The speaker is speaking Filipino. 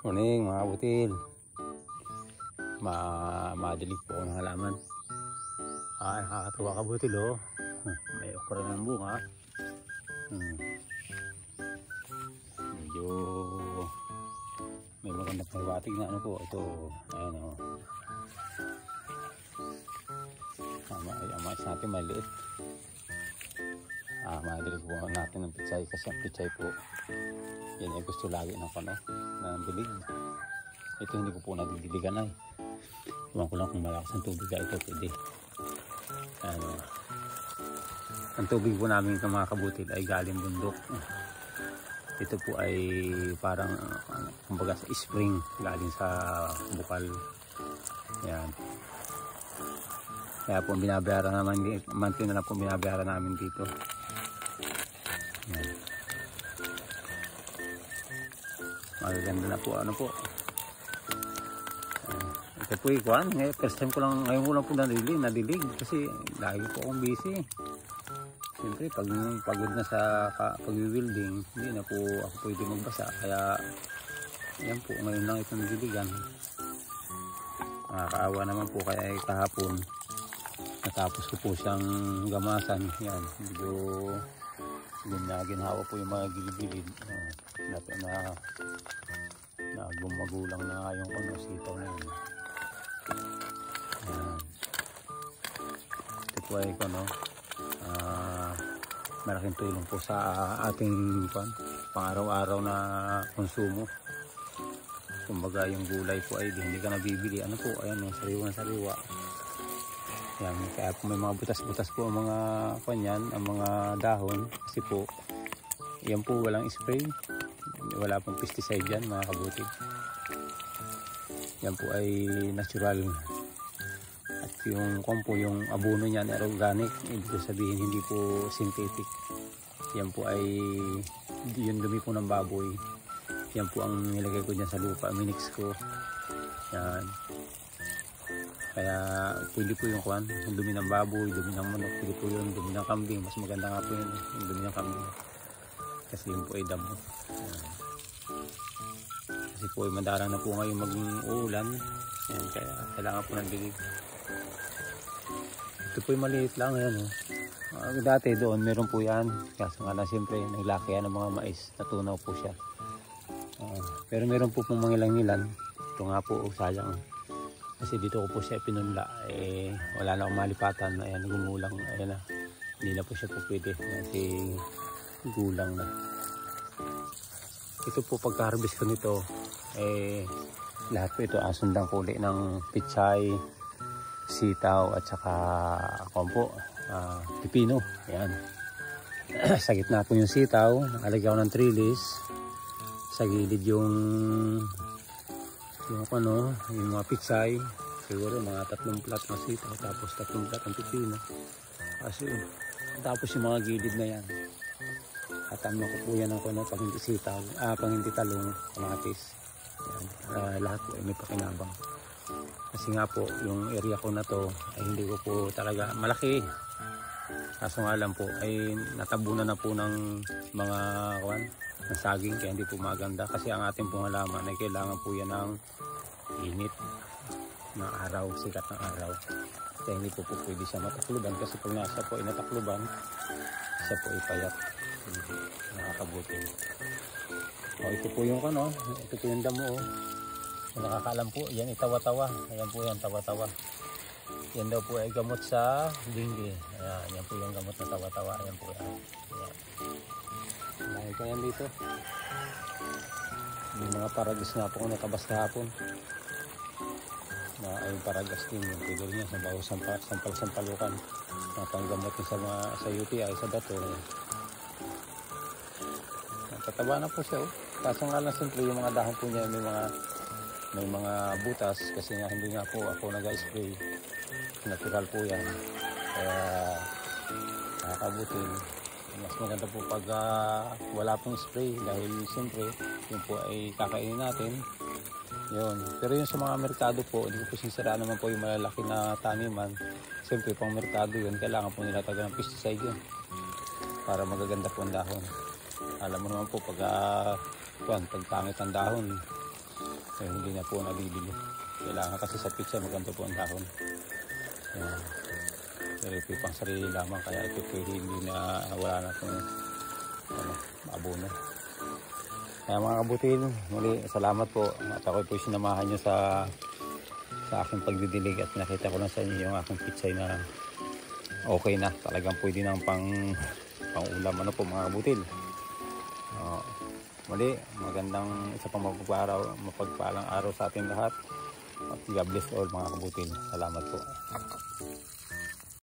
Morning mga kabutil. Madilig po ako ng halaman. Nakakatuwa kabutil oh. May okra ng bunga. Medyo may magandang pahiwatig na ano po. Ito, ayan oh. Ang mais natin maliit. Madilig po natin ng pichay kasi ang pichay po yan ay gusto lagi ng ng dilig. Ito hindi ko po nadidiligan ay. Iwan ko lang kung malakas ang tubig ito pwede. Ang tubig po namin ng mga kabutil ay galing bundok. Ito po ay parang kumbaga sa spring galing sa bukal. Yan. Kaya po binabayaran naman, monthly na lang po binabayaran namin dito. Yan. Magaganda na po ano po. Ito po ikuan, first time ko lang, ngayon ko lang po nadilig kasi lagi po akong busy. Siyempre pag pagod na sa pag-wielding, hindi na po ako pwede magbasa, kaya yan po ngayon lang itong nadiligan. Nakakaawa naman po kaya kahapon natapos ko po siyang gamasan. Yan, medyo ginawa po yung mga gilid-gilid na gumagulang na yung sitaw na yun. Ito po ay malaking tulong po sa ating pang-araw-araw na konsumo. Kumbaga yung gulay po ay hindi ka nabibili. Ano po, ayan yung sariwa. Yan, kaya po may mga butas-butas po ang mga kanyan, ang mga dahon. Kasi po, yan po walang spray. Wala pong pesticide yan mga kabutil. Yan po ay natural. At yung yung abono niyan ay organic. Ibig sabihin hindi po synthetic. Yan po ay yung dumi po ng baboy. Yan po ang nilagay ko dyan sa lupa. Minix ko. Yan. Kaya pwede po yung yung dumi ng baboy, dumi ng manok, pwede po yung dumi ng kambing. Mas maganda nga po yun, yung dumi ng kambing. Kasi yun po ay damo. Kasi po ay madarang na po ngayon mag-uulan. Yan, kaya kailangan po ng dilig. Ito po ay maliit lang yan. Dati doon meron po yan. Kasi nga na siyempre naglaki yan ng mga mais. Natunaw po siya. Pero meron po pong mga ilang-ilan. Ito nga po, sayang. Kasi dito ko po siya pinunla, wala na akong malipatan. Ayan, gumulang, ayan na. Hindi na po siya po pwede kasi gulang na. Ito po pagka-harvest ko nito, lahat po ito ang sundang kuli ng pichay, sitaw at saka pipino. Ayan. Sa gitna po yung sitaw, nakalagay ako ng trellis. Sa gilid yung mga pichay, siguro mga 3 plat na sitaw, tapos 3 plat ng pipino. Kasi tapos yung mga gilid na yan, atama ko po yan ng pag hindi sitaw, pag hindi talong, kamatis. Yan. Lahat po ay may pakinabang. Kasi nga po yung area ko na to ay hindi ko po talaga malaki. Kaso nga lang po ay natabunan na po ng mga ng saging, kaya hindi po maganda. Kasi ang ating pong halaman ay kailangan po yan ng init ng araw, sikat ng araw. Kaya hindi po pwede siya matakluban, kasi pag nasa po ay natakluban, siya po ay payat. Nakakabutin. Ito po yung ito po yung damo. Nakakaalam po, yan itawa-tawa. Ayan po yan, tawa-tawa. Yan daw po ay gamot sa dinggi. Ayan, yan po yung gamot na tawa-tawa. Ayan po yan. Ayan ko yan dito. May mga paragas nga po kung natabas kahapon. Ay paragas din yung pwede niya sa baho sampal-sampalukan. Napanggamot niya sa UTI, sa bato. Tataba na po siya. Kaso nga lang simple yung mga dahon po niya may mga butas, kasi nga hindi nga po ako nag-spray. Natural po yan. Kaya nakakabutin. Mas maganda po pag wala pong spray, dahil siyempre yun po ay kakainin natin. Yun. Pero yung sa mga merkado po, hindi ko po sinsira naman po yung malalaki na taniman. Siyempre pang merkado yun, kailangan po nila taga ng pesticide yun para magaganda po ang dahon. Alam mo naman po pag pag pangit ang dahon, Kaya hindi na po nabibili. Kailangan kasi sa pizza maganda po ang dahon. Yan. Pero ito pang sarili lamang, kaya ito po hindi na wala na pong abono. Kaya mga kabutil, muli salamat po at ako po sinamahan nyo sa aking pagdidilig at nakita ko na sa inyo yung aking pitsay na okay na, talagang pwede nang pang ulam ano po mga kabutil. Muli magandang isa pang mapagpalang araw sa ating lahat at God bless all mga kabutil. Salamat po.